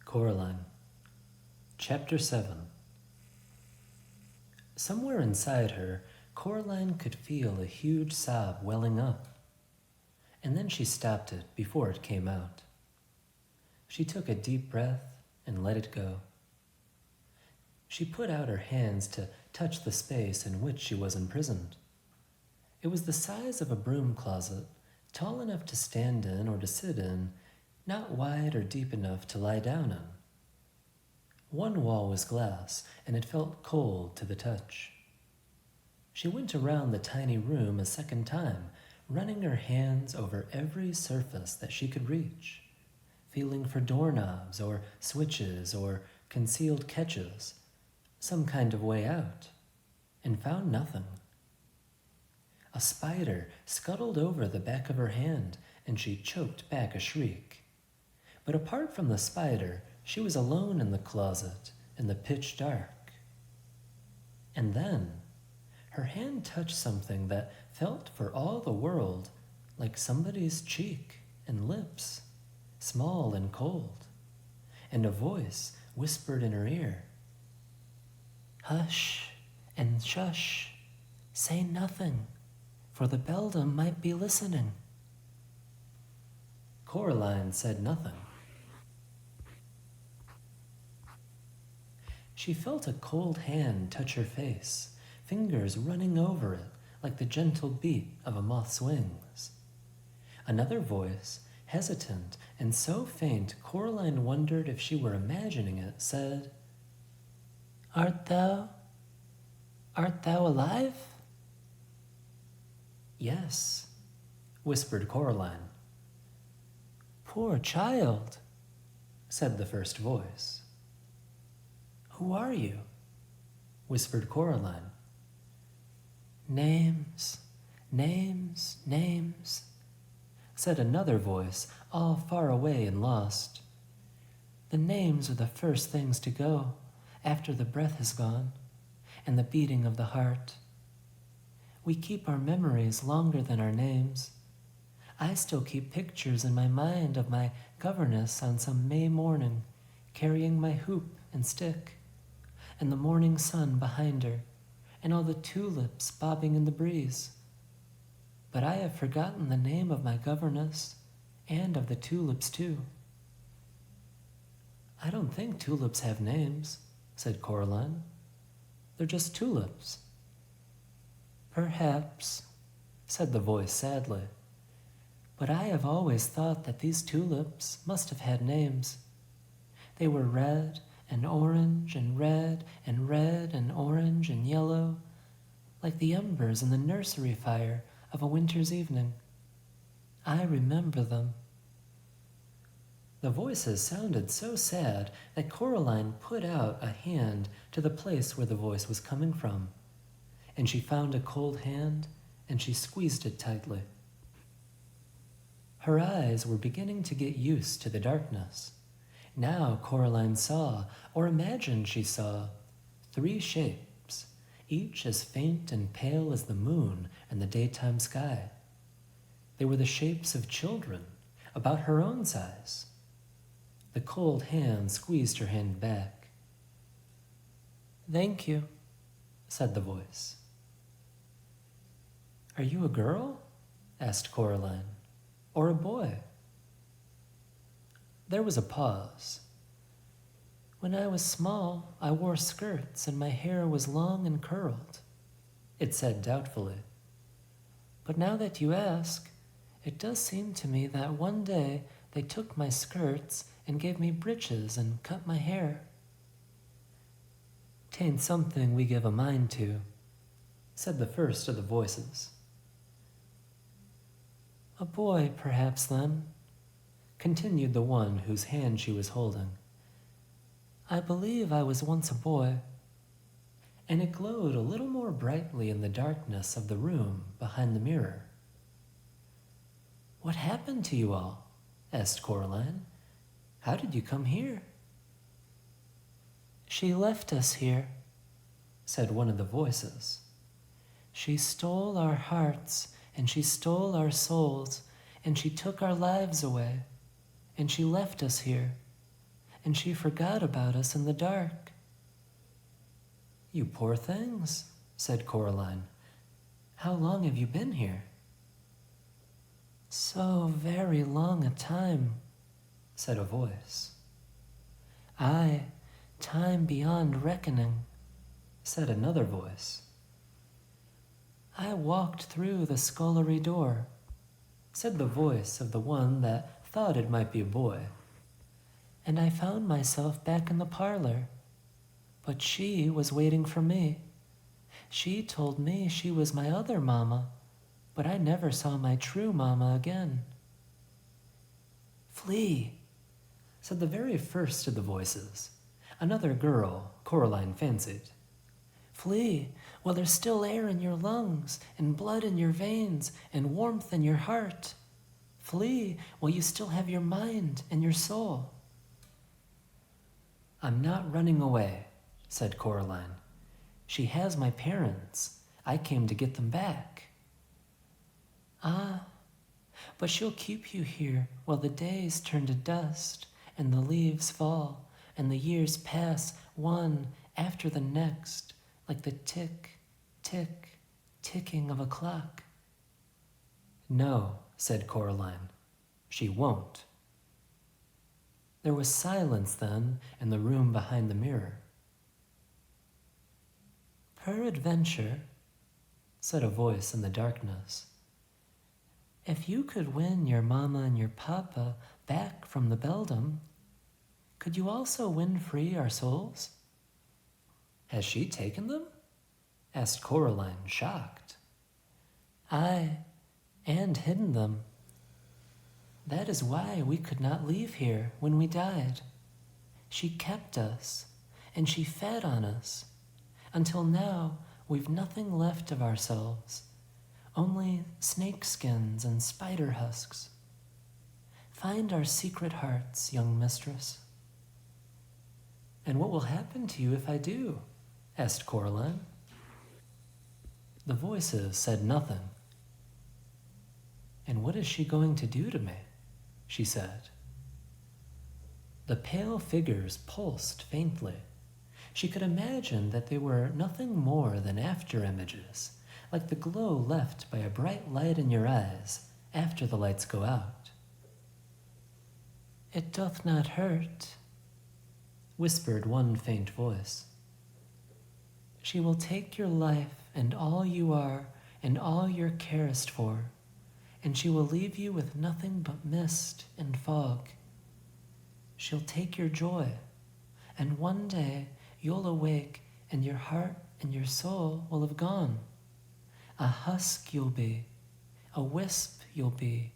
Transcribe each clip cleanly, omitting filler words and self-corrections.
Coraline. Chapter 7. Somewhere inside her, Coraline could feel a huge sob welling up, and then she stopped it before it came out. She took a deep breath and let it go. She put out her hands to touch the space in which she was imprisoned. It was the size of a broom closet, tall enough to stand in or to sit in, not wide or deep enough to lie down in. One wall was glass, and it felt cold to the touch. She went around the tiny room a second time, running her hands over every surface that she could reach, feeling for doorknobs or switches or concealed catches, some kind of way out, and found nothing. A spider scuttled over the back of her hand, and she choked back a shriek. But apart from the spider, she was alone in the closet in the pitch dark. And then her hand touched something that felt for all the world like somebody's cheek and lips, small and cold, and a voice whispered in her ear, "Hush and shush, say nothing, for the beldam might be listening." Coraline said nothing. She felt a cold hand touch her face, fingers running over it like the gentle beat of a moth's wings. Another voice, hesitant and so faint Coraline wondered if she were imagining it, said, Art thou alive?" "Yes," whispered Coraline. "Poor child," said the first voice. "Who are you?" whispered Coraline. "Names, names, names," said another voice, all far away and lost. "The names are the first things to go, after the breath has gone, and the beating of the heart. We keep our memories longer than our names. I still keep pictures in my mind of my governess on some May morning, carrying my hoop and stick, and the morning sun behind her, and all the tulips bobbing in the breeze. But I have forgotten the name of my governess, and of the tulips too." "I don't think tulips have names," said Coraline. "They're just tulips." "Perhaps," said the voice sadly. "But I have always thought that these tulips must have had names. They were red and orange and red and red and orange and yellow, like the embers in the nursery fire of a winter's evening. I remember them." The voices sounded so sad that Coraline put out a hand to the place where the voice was coming from, and she found a cold hand, and she squeezed it tightly. Her eyes were beginning to get used to the darkness. Now Coraline saw, or imagined she saw, 3 shapes, each as faint and pale as the moon in the daytime sky. They were the shapes of children, about her own size. The cold hand squeezed her hand back. "Thank you," said the voice. "Are you a girl?" asked Coraline. "Or a boy?" There was a pause. "When I was small, I wore skirts and my hair was long and curled," it said doubtfully. "But now that you ask, it does seem to me that one day they took my skirts and gave me breeches and cut my hair." "'Tain't something we give a mind to," said the first of the voices. "A boy, perhaps, then," continued the one whose hand she was holding. "I believe I was once a boy," and it glowed a little more brightly in the darkness of the room behind the mirror. "What happened to you all?" asked Coraline. "How did you come here?" "She left us here," said one of the voices. "She stole our hearts, and she stole our souls, and she took our lives away, and she left us here, and she forgot about us in the dark." "You poor things," said Coraline. "How long have you been here?" "So very long a time," said a voice. "Aye, time beyond reckoning," said another voice. "I walked through the scullery door," said the voice of the one that thought it might be a boy, "and I found myself back in the parlor. But she was waiting for me. She told me she was my other mamma, but I never saw my true mamma again." "Flee," said the very first of the voices, another girl, Coraline fancied. "Flee while there's still air in your lungs, and blood in your veins, and warmth in your heart. Flee while you still have your mind and your soul." "I'm not running away," said Coraline. "She has my parents. I came to get them back." "Ah, but she'll keep you here while the days turn to dust, and the leaves fall, and the years pass one after the next, like the tick, tick, ticking of a clock." "No," said Coraline, "she won't." There was silence then in the room behind the mirror. "Peradventure," said a voice in the darkness, "if you could win your mamma and your papa back from the beldam, could you also win free our souls?" "Has she taken them?" asked Coraline, shocked. "Aye, and hidden them. That is why we could not leave here when we died. She kept us, and she fed on us, until now we've nothing left of ourselves, only snake skins and spider husks. Find our secret hearts, young mistress." "And what will happen to you if I do?" asked Coraline. The voices said nothing. "And what is she going to do to me?" she said. The pale figures pulsed faintly. She could imagine that they were nothing more than after-images, like the glow left by a bright light in your eyes after the lights go out. "It doth not hurt," whispered one faint voice. "She will take your life and all you are and all you're carest for, and she will leave you with nothing but mist and fog. She'll take your joy, and one day you'll awake and your heart and your soul will have gone. A husk you'll be, a wisp you'll be,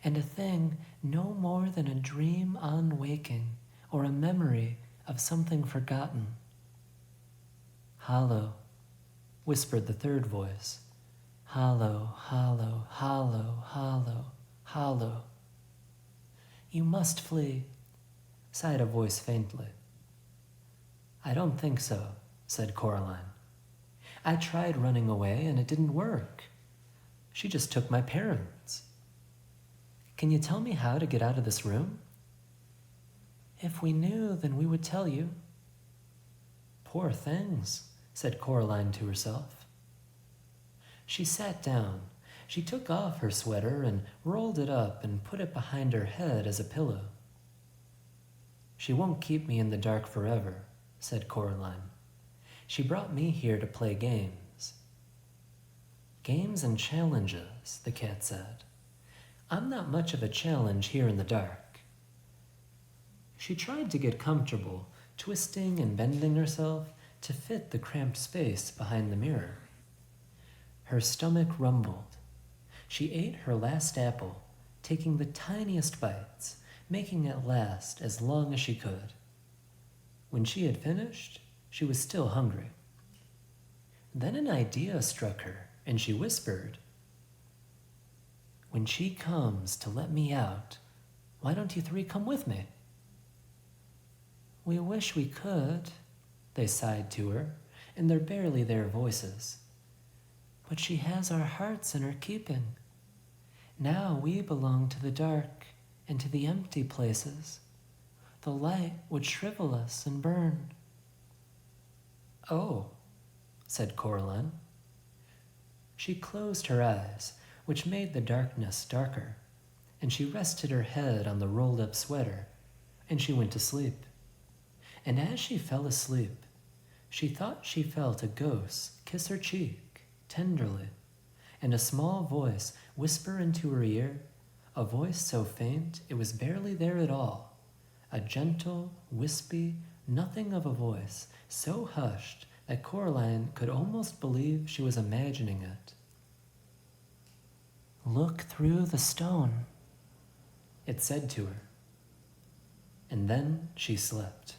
and a thing no more than a dream on waking or a memory of something forgotten." "Hollow," whispered the third voice. "Hollow, hollow, hollow, hollow, hollow." "You must flee," sighed a voice faintly. "I don't think so," said Coraline. "I tried running away and it didn't work. She just took my parents. Can you tell me how to get out of this room?" "If we knew, then we would tell you." "Poor things," said Coraline to herself. She sat down. She took off her sweater and rolled it up and put it behind her head as a pillow. "She won't keep me in the dark forever," said Coraline. "She brought me here to play games." "Games and challenges," the cat said. "I'm not much of a challenge here in the dark." She tried to get comfortable, twisting and bending herself to fit the cramped space behind the mirror. Her stomach rumbled. She ate her last apple, taking the tiniest bites, making it last as long as she could. When she had finished, she was still hungry. Then an idea struck her, and she whispered, "When she comes to let me out, why don't you three come with me?" "We wish we could," they sighed to her, in their barely there voices. "But she has our hearts in her keeping. Now we belong to the dark and to the empty places. the light would shrivel us and burn." "Oh," said Coraline. She closed her eyes, which made the darkness darker, and she rested her head on the rolled-up sweater, and she went to sleep. And as she fell asleep, she thought she felt a ghost kiss her cheek tenderly, and a small voice whisper into her ear, a voice so faint it was barely there at all, a gentle, wispy, nothing of a voice, so hushed that Coraline could almost believe she was imagining it. "Look through the stone," it said to her. And then she slept.